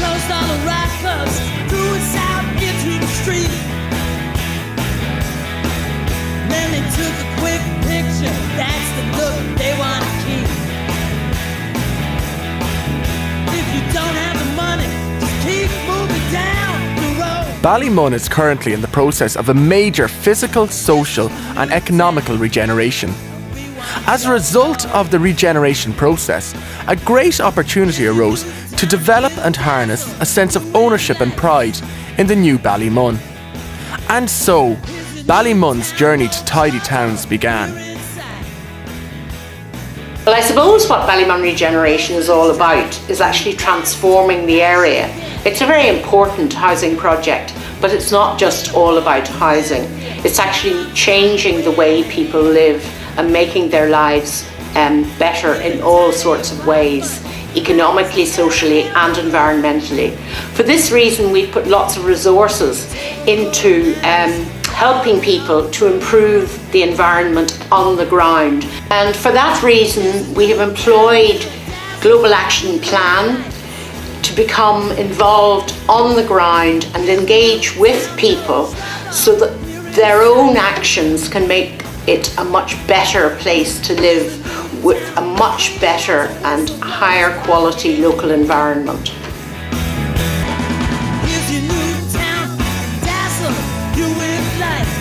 closed all the rock clubs, threw us out into the street. Then they took a quick picture, that's the look they want to keep. If you don't have the money, just keep moving down the road. Ballymun is currently in the process of a major physical, social and economical regeneration. As a result of the regeneration process, a great opportunity arose to develop and harness a sense of ownership and pride in the new Ballymun. And so, Ballymun's journey to tidy towns began. Well, I suppose what Ballymun Regeneration is all about is actually transforming the area. It's a very important housing project, but it's not just all about housing. It's actually changing the way people live and making their lives better in all sorts of ways, economically, socially and environmentally. For this reason, we've put lots of resources into helping people to improve the environment on the ground. And for that reason, we have employed Global Action Plan to become involved on the ground and engage with people so that their own actions can make it a much better place to live with a much better and higher quality local environment. Here's your new town, dazzle you with lights.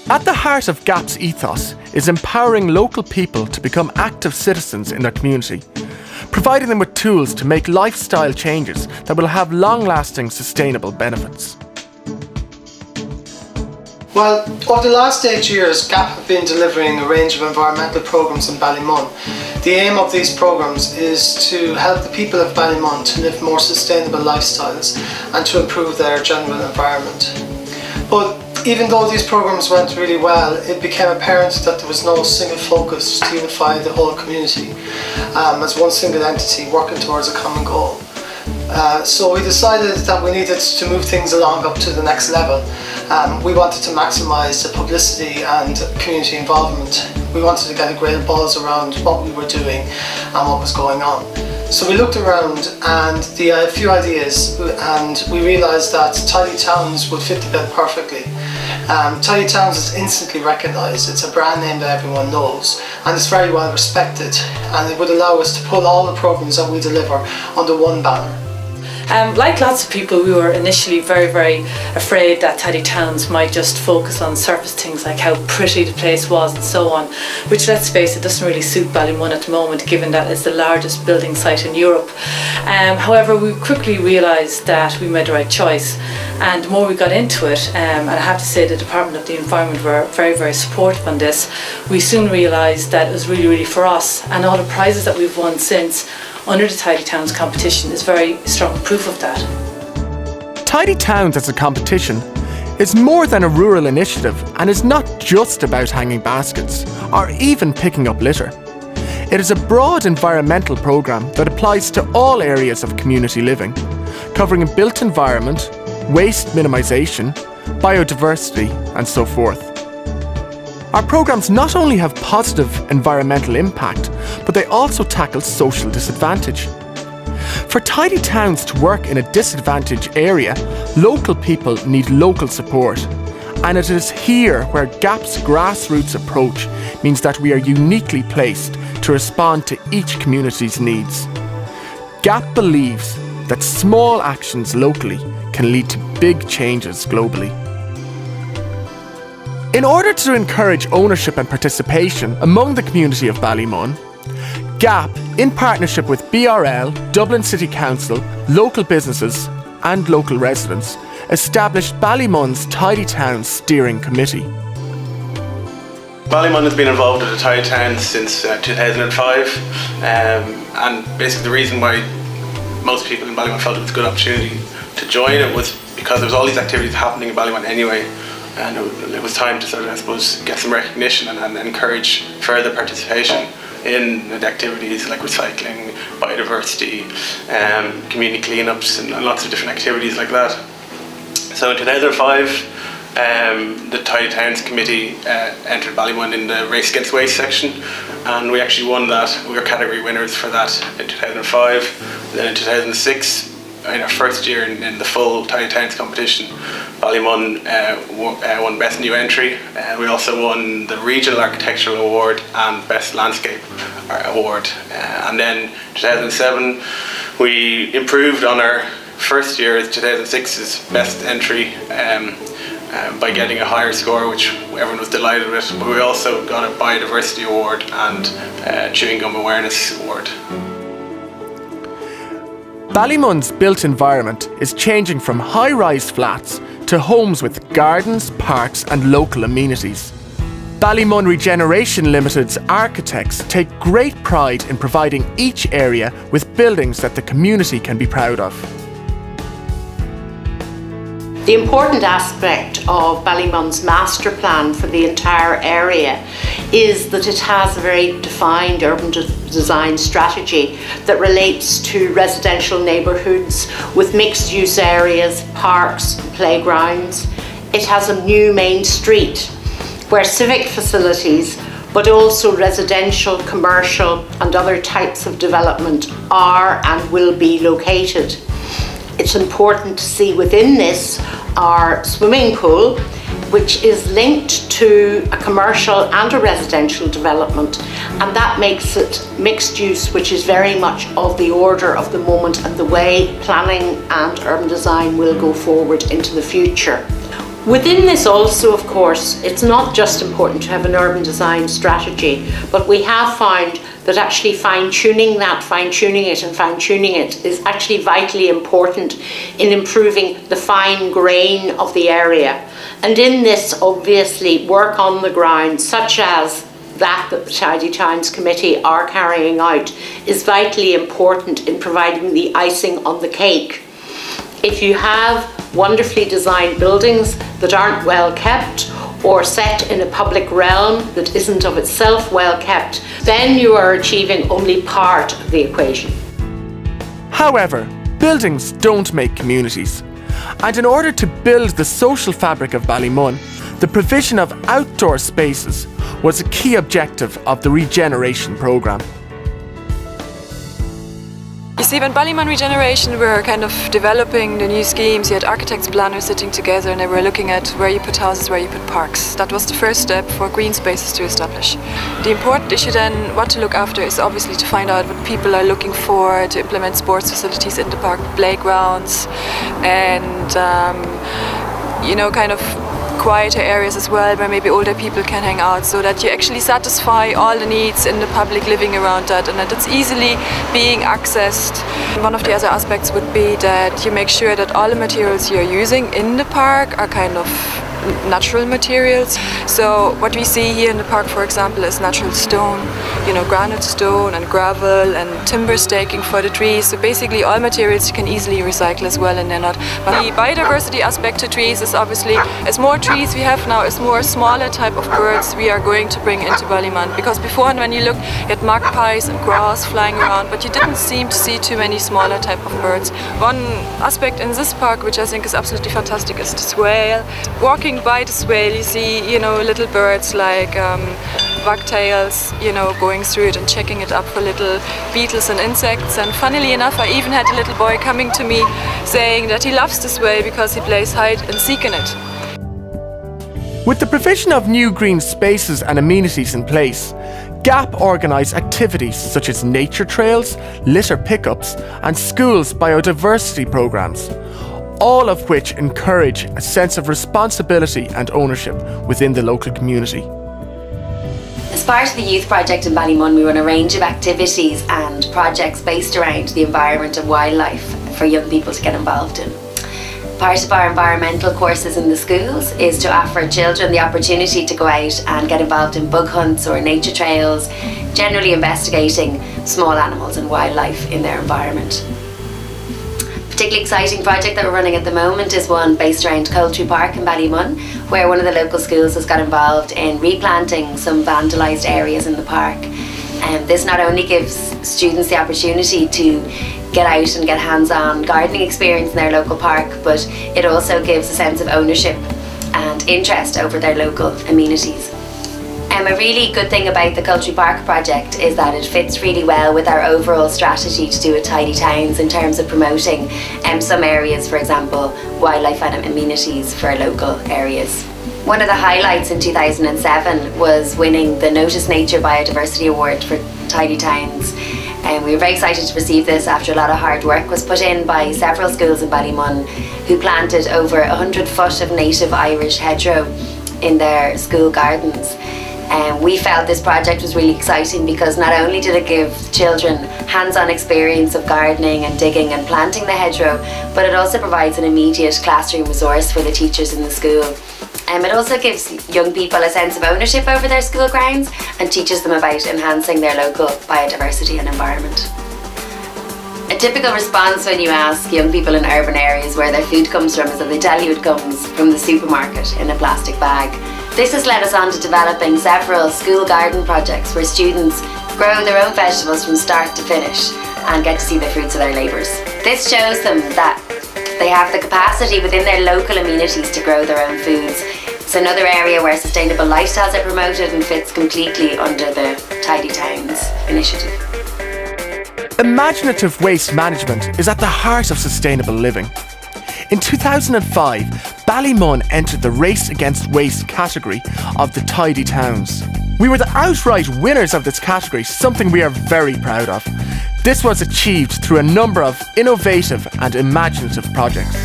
At the heart of GAP's ethos is empowering local people to become active citizens in their community, providing them with tools to make lifestyle changes that will have long-lasting sustainable benefits. Well, over the last 8 years, GAP have been delivering a range of environmental programmes in Ballymun. The aim of these programmes is to help the people of Ballymun to live more sustainable lifestyles and to improve their general environment. But even though these programmes went really well, it became apparent that there was no single focus to unify the whole community as one single entity working towards a common goal. So we decided that we needed to move things along up to the next level. We wanted to maximise the publicity and community involvement. We wanted to get a great buzz around what we were doing and what was going on. So we looked around and a few ideas, and we realised that Tidy Towns would fit the bill perfectly. Tidy Towns is instantly recognised, it's a brand name that everyone knows, and it's very well respected, and it would allow us to pull all the programmes that we deliver under one banner. Like lots of people, we were initially very afraid that Tidy Towns might just focus on surface things like how pretty the place was and so on, which, let's face it, doesn't really suit Ballymun at the moment, given that it's the largest building site in Europe. However, we quickly realised that we made the right choice, and the more we got into it, and I have to say the Department of the Environment were very supportive on this, we soon realised that it was really for us, and all the prizes that we've won since under the Tidy Towns competition is very strong proof of that. Tidy Towns as a competition is more than a rural initiative and is not just about hanging baskets or even picking up litter. It is a broad environmental programme that applies to all areas of community living, covering a built environment, waste minimisation, biodiversity and so forth. Our programmes not only have positive environmental impact, but they also tackle social disadvantage. For Tidy Towns to work in a disadvantaged area, local people need local support. And it is here where GAP's grassroots approach means that we are uniquely placed to respond to each community's needs. GAP believes that small actions locally can lead to big changes globally. In order to encourage ownership and participation among the community of Ballymun, GAP, in partnership with BRL, Dublin City Council, local businesses and local residents, established Ballymun's Tidy Towns Steering Committee. Ballymun has been involved with the Tidy Towns since 2005, and basically the reason why most people in Ballymun felt it was a good opportunity to join it was because there was all these activities happening in Ballymun anyway. and it was time to sort of, I suppose, get some recognition and encourage further participation in the activities like recycling, biodiversity, community cleanups, and lots of different activities like that. So in 2005, the Tidy Towns Committee entered Ballymun in the Race Against Waste section, and we actually won that. We were category winners for that in 2005. And then in 2006, in our first year in the full Tidy Towns competition, Ballymun won Best New Entry. We also won the Regional Architectural Award and Best Landscape Award. And then 2007, we improved on our first year, 2006's Best Entry, by getting a higher score, which everyone was delighted with. But we also got a Biodiversity Award and Chewing Gum Awareness Award. Ballymun's built environment is changing from high-rise flats to homes with gardens, parks and local amenities. Ballymun Regeneration Limited's architects take great pride in providing each area with buildings that the community can be proud of. The important aspect of Ballymun's master plan for the entire area is that it has a very defined urban design strategy that relates to residential neighbourhoods with mixed use areas, parks, playgrounds. It has a new main street where civic facilities but also residential, commercial and other types of development are and will be located. It's important to see within this our swimming pool, which is linked to a commercial and a residential development, and that makes it mixed use, which is very much of the order of the moment and the way planning and urban design will go forward into the future. Within this also, of course, it's not just important to have an urban design strategy, but we have found that actually fine-tuning it is actually vitally important in improving the fine grain of the area. And in this, obviously, work on the ground, such as that the Tidy Towns Committee are carrying out, is vitally important in providing the icing on the cake. If you have wonderfully designed buildings that aren't well kept or set in a public realm that isn't of itself well kept, then you are achieving only part of the equation. However, buildings don't make communities. And in order to build the social fabric of Ballymun, the provision of outdoor spaces was a key objective of the regeneration programme. You see, when Ballymun Regeneration were kind of developing the new schemes, you had architects, planners sitting together and they were looking at where you put houses, where you put parks. That was the first step for green spaces to establish. The important issue then, what to look after, is obviously to find out what people are looking for, to implement sports facilities in the park, playgrounds, and kind of quieter areas as well, where maybe older people can hang out, so that you actually satisfy all the needs in the public living around that, and that it's easily being accessed. One of the other aspects would be that you make sure that all the materials you're using in the park are kind of natural materials. So what we see here in the park, for example, is natural stone, granite stone and gravel and timber staking for the trees. So basically all materials you can easily recycle as well, and they're not. But the biodiversity aspect to trees is obviously, as more trees we have now, as more smaller type of birds we are going to bring into Ballymun. Because before, when you look at magpies and grouse flying around, but you didn't seem to see too many smaller type of birds. One aspect in this park, which I think is absolutely fantastic, is the swale. Walking by the swale, you see, little birds like wagtails, going through it and checking it up for little beetles and insects. And funnily enough, I even had a little boy coming to me saying that he loves the swale because he plays hide and seek in it. With the provision of new green spaces and amenities in place, GAP organise activities such as nature trails, litter pickups and schools biodiversity programmes, all of which encourage a sense of responsibility and ownership within the local community. As part of the youth project in Ballymun, we run a range of activities and projects based around the environment and wildlife for young people to get involved in. Part of our environmental courses in the schools is to offer children the opportunity to go out and get involved in bug hunts or nature trails, generally investigating small animals and wildlife in their environment. particularly exciting project that we're running at the moment is one based around Coultry Park in Ballymun, where one of the local schools has got involved in replanting some vandalised areas in the park. And this not only gives students the opportunity to get out and get hands-on gardening experience in their local park, but it also gives a sense of ownership and interest over their local amenities. A really good thing about the Coultry Park project is that it fits really well with our overall strategy to do with Tidy Towns in terms of promoting some areas, for example, wildlife and amenities for local areas. One of the highlights in 2007 was winning the Notice Nature Biodiversity Award for Tidy Towns. And we were very excited to receive this after a lot of hard work was put in by several schools in Ballymun who planted over 100 foot of native Irish hedgerow in their school gardens. We felt this project was really exciting because not only did it give children hands-on experience of gardening and digging and planting the hedgerow, but it also provides an immediate classroom resource for the teachers in the school. It also gives young people a sense of ownership over their school grounds and teaches them about enhancing their local biodiversity and environment. A typical response when you ask young people in urban areas where their food comes from is that they tell you it comes from the supermarket in a plastic bag. This has led us on to developing several school garden projects where students grow their own vegetables from start to finish and get to see the fruits of their labours. This shows them that they have the capacity within their local amenities to grow their own foods. It's another area where sustainable lifestyles are promoted and fits completely under the Tidy Towns initiative. Imaginative waste management is at the heart of sustainable living. In 2005, Ballymun entered the Race Against Waste category of the Tidy Towns. We were the outright winners of this category, something we are very proud of. This was achieved through a number of innovative and imaginative projects.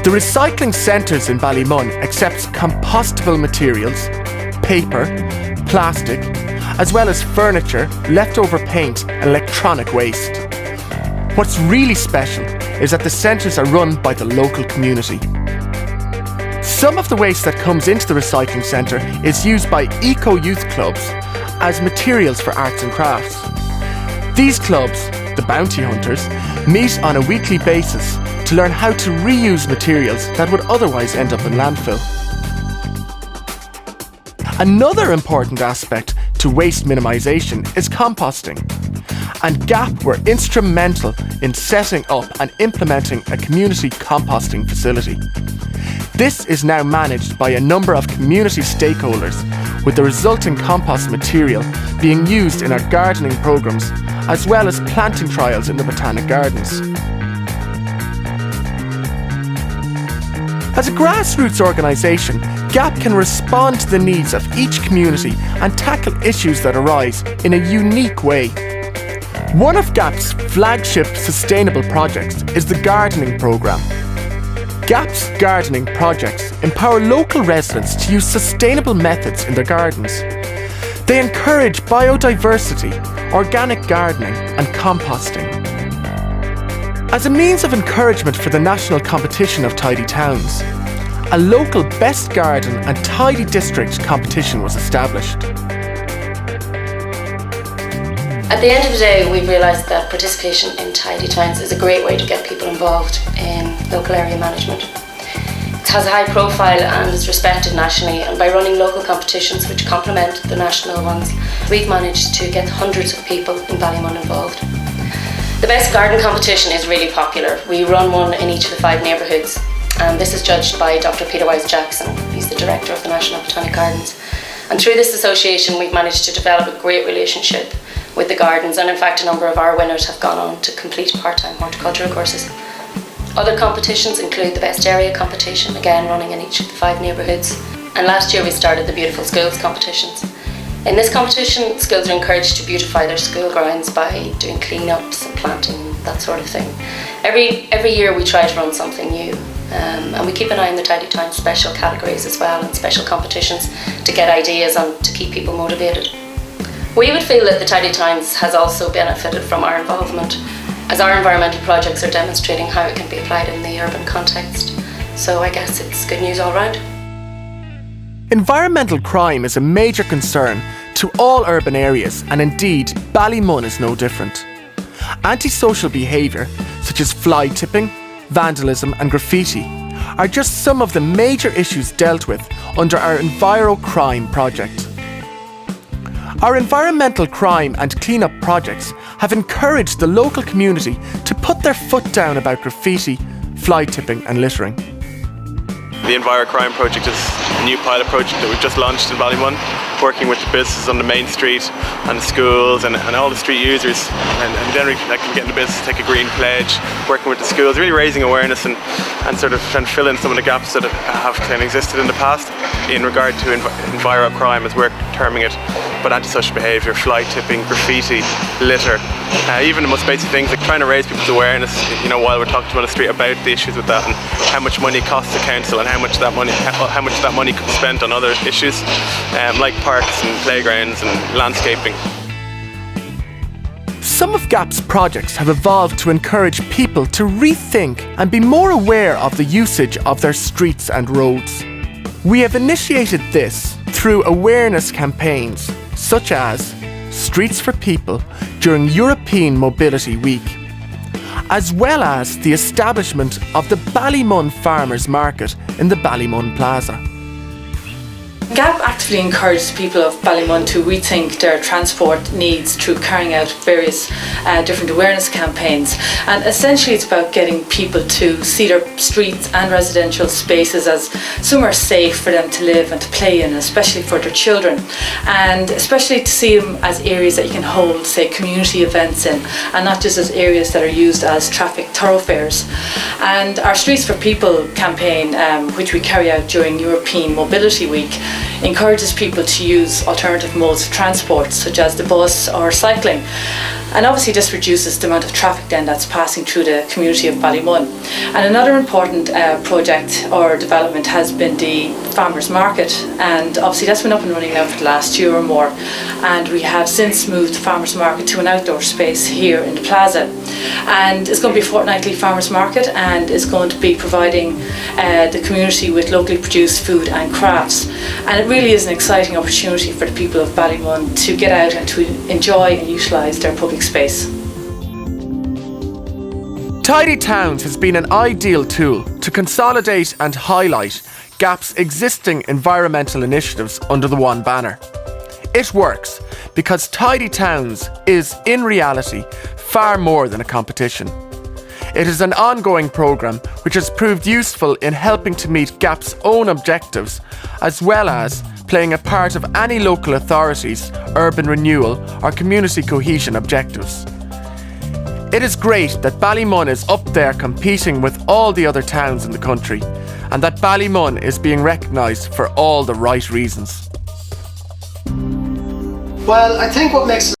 The recycling centres in Ballymun accepts compostable materials, paper, plastic, as well as furniture, leftover paint and electronic waste. What's really special is that the centres are run by the local community. Some of the waste that comes into the recycling centre is used by eco-youth clubs as materials for arts and crafts. These clubs, the bounty hunters, meet on a weekly basis to learn how to reuse materials that would otherwise end up in landfill. Another important aspect to waste minimisation is composting, and GAP were instrumental in setting up and implementing a community composting facility. This is now managed by a number of community stakeholders, with the resulting compost material being used in our gardening programmes as well as planting trials in the Botanic Gardens. As a grassroots organisation, GAP can respond to the needs of each community and tackle issues that arise in a unique way. One of GAP's flagship sustainable projects is the gardening programme. GAP's gardening projects empower local residents to use sustainable methods in their gardens. They encourage biodiversity, organic gardening and composting. As a means of encouragement for the national competition of Tidy Towns, a local Best Garden and Tidy District competition was established. At the end of the day, we realised that participation in Tidy Towns is a great way to get people involved in local area management. It has a high profile and is respected nationally, and by running local competitions which complement the national ones, we've managed to get hundreds of people in Ballymun involved. The Best Garden competition is really popular. We run one in each of the 5 neighbourhoods, and this is judged by Dr. Peter Wise-Jackson. He's the director of the National Botanic Gardens. And through this association, we've managed to develop a great relationship with the gardens, and in fact a number of our winners have gone on to complete part-time horticultural courses. Other competitions include the Best Area competition, again running in each of the 5 neighbourhoods. And last year we started the Beautiful Schools competitions. In this competition, schools are encouraged to beautify their school grounds by doing clean-ups and planting, that sort of thing. Every year we try to run something new, and we keep an eye on the Tidy Towns special categories as well, and special competitions to get ideas and to keep people motivated. We would feel that the Tidy Towns has also benefited from our involvement, as our environmental projects are demonstrating how it can be applied in the urban context. So I guess it's good news all round. Environmental crime is a major concern to all urban areas, and indeed Ballymun is no different. Antisocial behaviour, such such as fly tipping, vandalism and graffiti, are just some of the major issues dealt with under our Enviro-Crime project. Our environmental crime and clean-up projects have encouraged the local community to put their foot down about graffiti, fly tipping and littering. The Enviro-Crime project is a new pilot project that we've just launched in Ballymun, working with the businesses on the main street and the schools and all the street users, and then we can get in the business to take a green pledge, working with the schools, really raising awareness and sort of trying to fill in some of the gaps that have kind of existed in the past in regard to Enviro-Crime, as we're terming it, but antisocial behaviour, fly tipping, graffiti, litter, even the most basic things like trying to raise people's awareness, you know, while we're talking to them on the street about the issues with that and how much money it costs the council and how much that money could be spent on other issues like parks and playgrounds and landscaping. Some of GAP's projects have evolved to encourage people to rethink and be more aware of the usage of their streets and roads. We have initiated this through awareness campaigns such as Streets for People during European Mobility Week, as well as the establishment of the Ballymun Farmers Market in the Ballymun Plaza. GAP actively encourages people of Ballymun to rethink their transport needs through carrying out various different awareness campaigns, and essentially it's about getting people to see their streets and residential spaces as somewhere safe for them to live and to play in, especially for their children, and especially to see them as areas that you can hold, say, community events in, and not just as areas that are used as traffic thoroughfares. And our Streets for People campaign, which we carry out during European Mobility Week, encourages people to use alternative modes of transport such as the bus or cycling, and obviously this reduces the amount of traffic then that's passing through the community of Ballymun. And another important project or development has been the Farmers Market, and obviously that's been up and running now for the last year or more, and we have since moved the Farmers Market to an outdoor space here in the plaza, and it's going to be a fortnightly Farmers Market and is going to be providing the community with locally produced food and crafts, and it really is an exciting opportunity for the people of Ballymun to get out and to enjoy and utilise their public space. Tidy Towns has been an ideal tool to consolidate and highlight GAP's existing environmental initiatives under the one banner. It works because Tidy Towns is, in reality, far more than a competition. It is an ongoing programme which has proved useful in helping to meet GAP's own objectives, as well as playing a part of any local authority's urban renewal or community cohesion objectives. It is great that Ballymun is up there competing with all the other towns in the country, and that Ballymun is being recognised for all the right reasons. Well, I think what makes